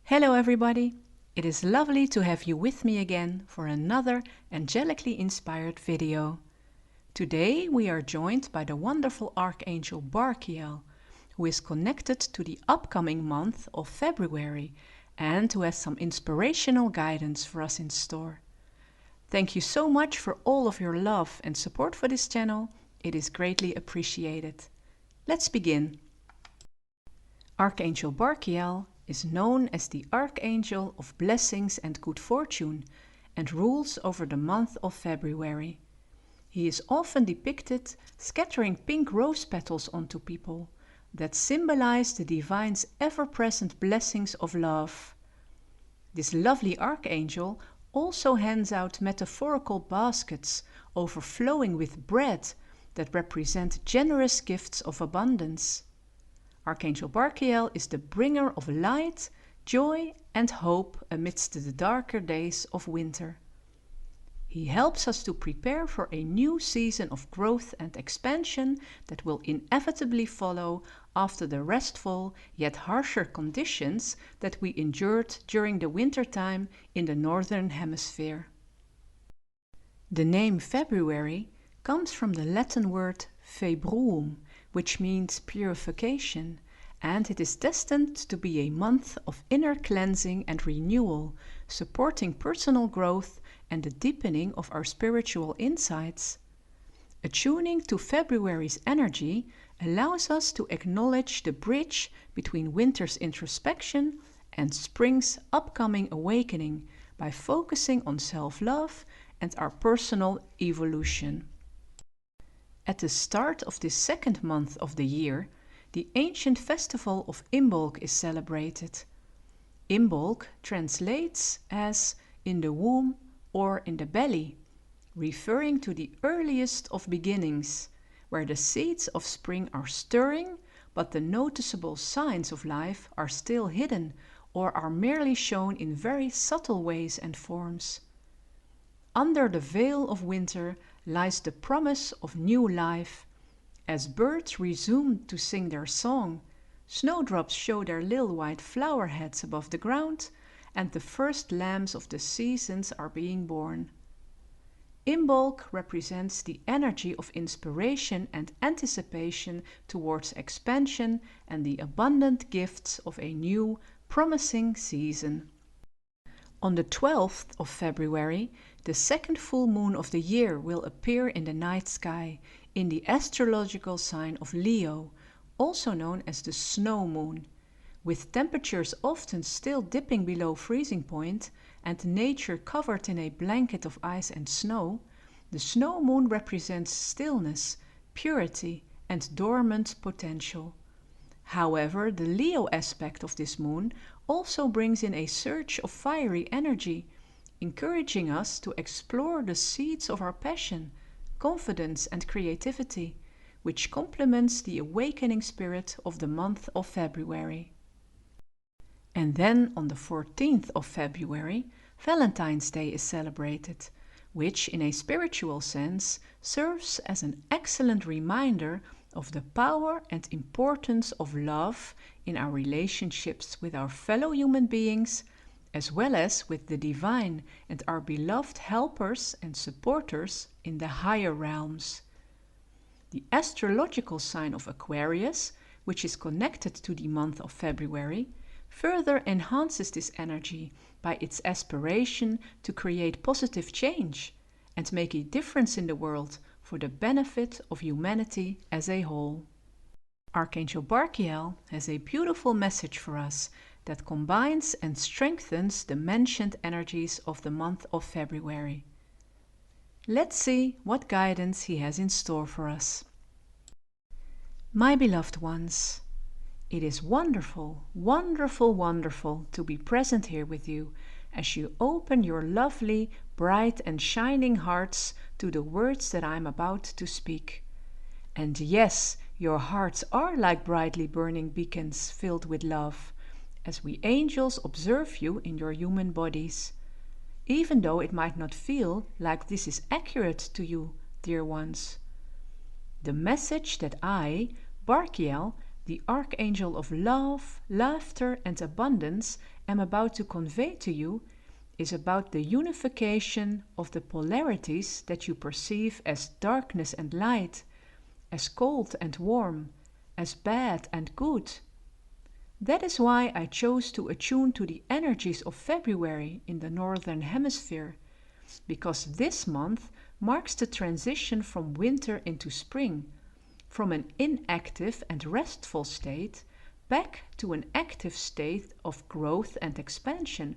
Hello everybody! It is lovely to have you with me again for another angelically inspired video. Today we are joined by the wonderful Archangel Barkiel, who is connected to the upcoming month of February and who has some inspirational guidance for us in store. Thank you so much for all of your love and support for this channel. It is greatly appreciated. Let's begin. Archangel Barkiel is known as the Archangel of Blessings and Good Fortune and rules over the month of February. He is often depicted scattering pink rose petals onto people that symbolize the divine's ever-present blessings of love. This lovely archangel also hands out metaphorical baskets overflowing with bread that represent generous gifts of abundance. Archangel Barkiel is the bringer of light, joy and hope amidst the darker days of winter. He helps us to prepare for a new season of growth and expansion that will inevitably follow after the restful yet harsher conditions that we endured during the wintertime in the Northern Hemisphere. The name February comes from the Latin word februum, which means purification, and it is destined to be a month of inner cleansing and renewal, supporting personal growth and the deepening of our spiritual insights. Attuning to February's energy allows us to acknowledge the bridge between winter's introspection and spring's upcoming awakening by focusing on self-love and our personal evolution. At the start of this second month of the year, the ancient festival of Imbolc is celebrated. Imbolc translates as in the womb or in the belly, referring to the earliest of beginnings, where the seeds of spring are stirring, but the noticeable signs of life are still hidden or are merely shown in very subtle ways and forms. Under the veil of winter lies the promise of new life. As birds resume to sing their song, snowdrops show their little white flower heads above the ground, and the first lambs of the seasons are being born. Imbolc represents the energy of inspiration and anticipation towards expansion and the abundant gifts of a new, promising season. On the 12th of February, the second full moon of the year will appear in the night sky in the astrological sign of Leo, also known as the snow moon. With temperatures often still dipping below freezing point and nature covered in a blanket of ice and snow, the snow moon represents stillness, purity, and dormant potential. However, the Leo aspect of this moon also brings in a surge of fiery energy, encouraging us to explore the seeds of our passion, confidence and creativity, which complements the awakening spirit of the month of February. And then on the 14th of February, Valentine's Day is celebrated, which in a spiritual sense serves as an excellent reminder of the power and importance of love in our relationships with our fellow human beings, as well as with the divine and our beloved helpers and supporters in the higher realms. The astrological sign of Aquarius, which is connected to the month of February, further enhances this energy by its aspiration to create positive change and make a difference in the world for the benefit of humanity as a whole. Archangel Barkiel has a beautiful message for us that combines and strengthens the mentioned energies of the month of February. Let's see what guidance he has in store for us. My beloved ones, it is wonderful, wonderful, wonderful to be present here with you as you open your lovely, bright and shining hearts to the words that I am about to speak. And yes, your hearts are like brightly burning beacons filled with love, as we angels observe you in your human bodies. Even though it might not feel like this is accurate to you, dear ones. The message that I, Barkiel, the archangel of love, laughter, and abundance, am about to convey to you is about the unification of the polarities that you perceive as darkness and light, as cold and warm, as bad and good. That is why I chose to attune to the energies of February in the Northern Hemisphere, because this month marks the transition from winter into spring, from an inactive and restful state back to an active state of growth and expansion,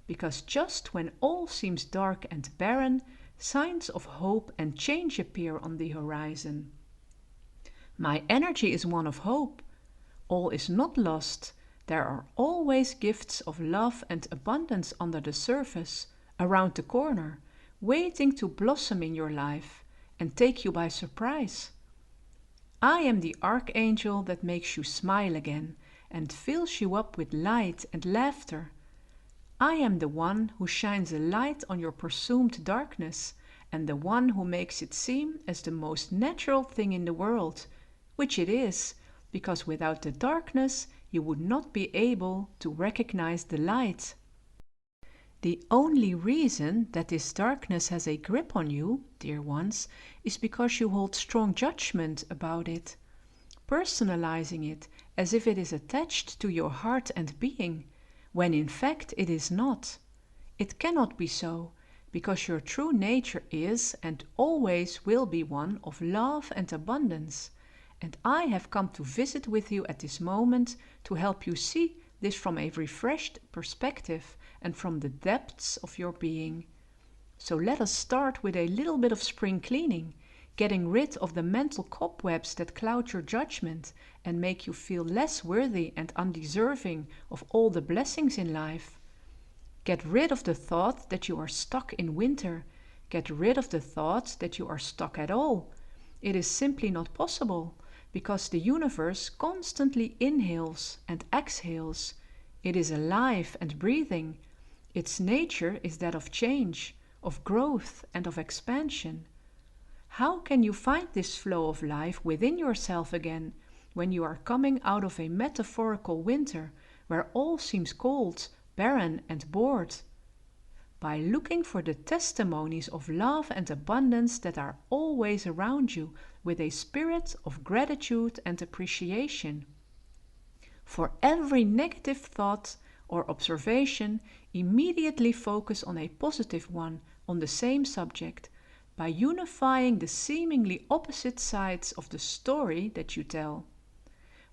because just when all seems dark and barren, signs of hope and change appear on the horizon. My energy is one of hope. All is not lost. There are always gifts of love and abundance under the surface, around the corner, waiting to blossom in your life and take you by surprise. I am the archangel that makes you smile again and fills you up with light and laughter. I am the one who shines a light on your presumed darkness and the one who makes it seem as the most natural thing in the world, which it is, because without the darkness you would not be able to recognize the light. The only reason that this darkness has a grip on you, dear ones, is because you hold strong judgment about it, personalizing it as if it is attached to your heart and being, when in fact it is not. It cannot be so, because your true nature is and always will be one of love and abundance, and I have come to visit with you at this moment to help you see this from a refreshed perspective and from the depths of your being. So let us start with a little bit of spring cleaning, getting rid of the mental cobwebs that cloud your judgment and make you feel less worthy and undeserving of all the blessings in life. Get rid of the thought that you are stuck in winter. Get rid of the thought that you are stuck at all. It is simply not possible, because the universe constantly inhales and exhales. It is alive and breathing. Its nature is that of change, of growth, and of expansion. How can you find this flow of life within yourself again when you are coming out of a metaphorical winter where all seems cold, barren, and bored? By looking for the testimonies of love and abundance that are always around you with a spirit of gratitude and appreciation. For every negative thought or observation, immediately focus on a positive one on the same subject, by unifying the seemingly opposite sides of the story that you tell.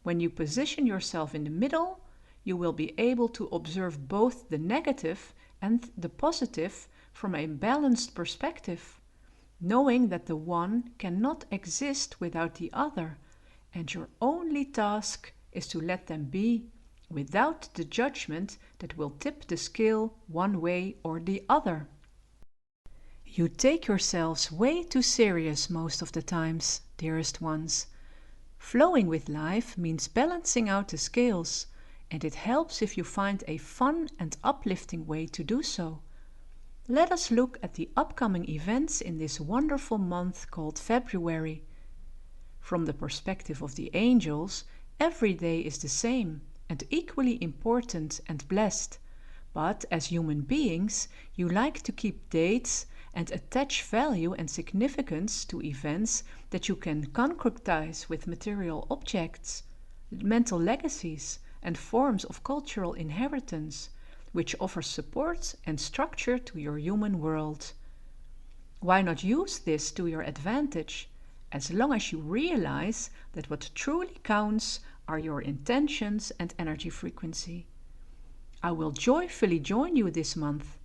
When you position yourself in the middle, you will be able to observe both the negative and the positive from a balanced perspective, knowing that the one cannot exist without the other, and your only task is to let them be, without the judgment that will tip the scale one way or the other. You take yourselves way too serious most of the times, dearest ones. Flowing with life means balancing out the scales, and it helps if you find a fun and uplifting way to do so. Let us look at the upcoming events in this wonderful month called February. From the perspective of the angels, every day is the same and equally important and blessed. But as human beings, you like to keep dates and attach value and significance to events that you can concretize with material objects, mental legacies, and forms of cultural inheritance, which offer support and structure to your human world. Why not use this to your advantage, as long as you realize that what truly counts are your intentions and energy frequency? I will joyfully join you this month.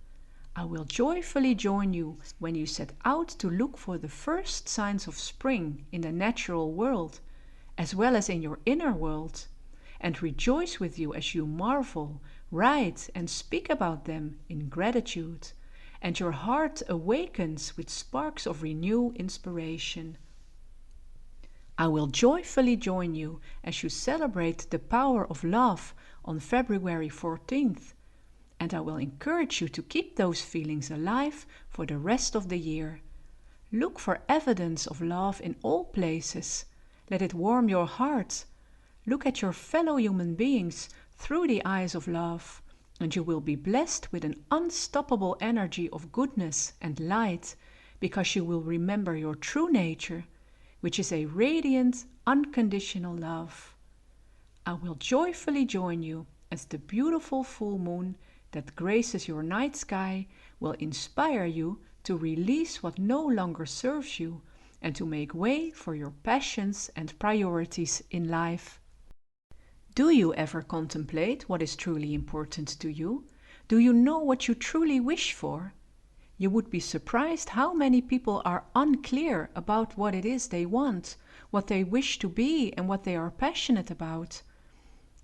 I will joyfully join you when you set out to look for the first signs of spring in the natural world, as well as in your inner world, and rejoice with you as you marvel, write, and speak about them in gratitude, and your heart awakens with sparks of renewed inspiration. I will joyfully join you as you celebrate the power of love on February 14th, and I will encourage you to keep those feelings alive for the rest of the year. Look for evidence of love in all places. Let it warm your heart. Look at your fellow human beings through the eyes of love, and you will be blessed with an unstoppable energy of goodness and light, because you will remember your true nature, which is a radiant, unconditional love. I will joyfully join you as the beautiful full moon that graces your night sky will inspire you to release what no longer serves you and to make way for your passions and priorities in life. Do you ever contemplate what is truly important to you? Do you know what you truly wish for? You would be surprised how many people are unclear about what it is they want, what they wish to be, and what they are passionate about.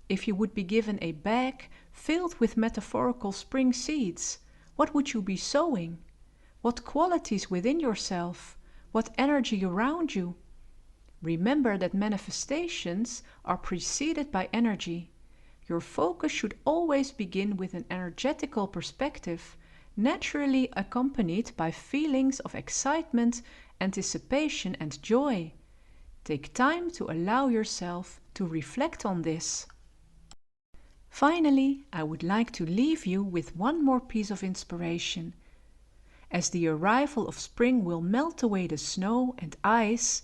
If you would be given a bag filled with metaphorical spring seeds, what would you be sowing? What qualities within yourself? What energy around you? Remember that manifestations are preceded by energy. Your focus should always begin with an energetical perspective, naturally accompanied by feelings of excitement, anticipation, and joy. Take time to allow yourself to reflect on this. Finally, I would like to leave you with one more piece of inspiration. As the arrival of spring will melt away the snow and ice,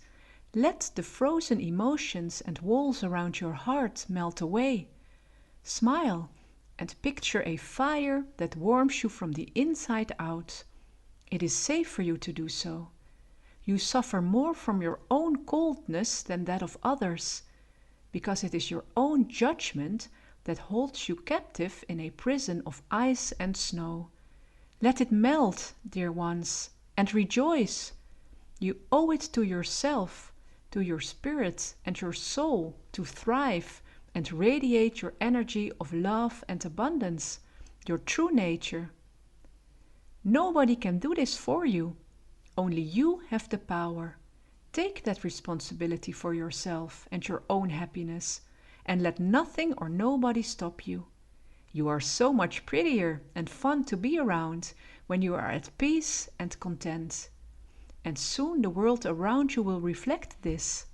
let the frozen emotions and walls around your heart melt away. Smile and picture a fire that warms you from the inside out. It is safe for you to do so. You suffer more from your own coldness than that of others, because it is your own judgment that holds you captive in a prison of ice and snow. Let it melt, dear ones, and rejoice. You owe it to yourself, to your spirit and your soul to thrive and radiate your energy of love and abundance, your true nature. Nobody can do this for you. Only you have the power. Take that responsibility for yourself and your own happiness, and let nothing or nobody stop you. You are so much prettier and fun to be around when you are at peace and content. And soon the world around you will reflect this.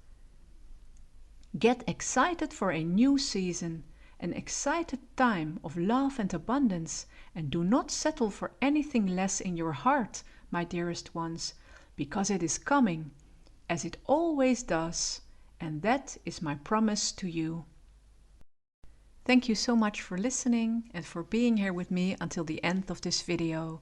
Get excited for a new season, an excited time of love and abundance, and do not settle for anything less in your heart, my dearest ones, because it is coming, as it always does, and that is my promise to you. Thank you so much for listening and for being here with me until the end of this video.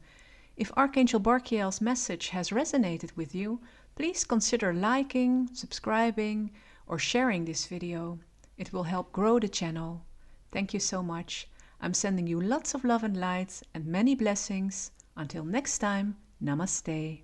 If Archangel Barkiel's message has resonated with you, please consider liking, subscribing, or sharing this video. It will help grow the channel. Thank you so much. I'm sending you lots of love and light and many blessings. Until next time, namaste.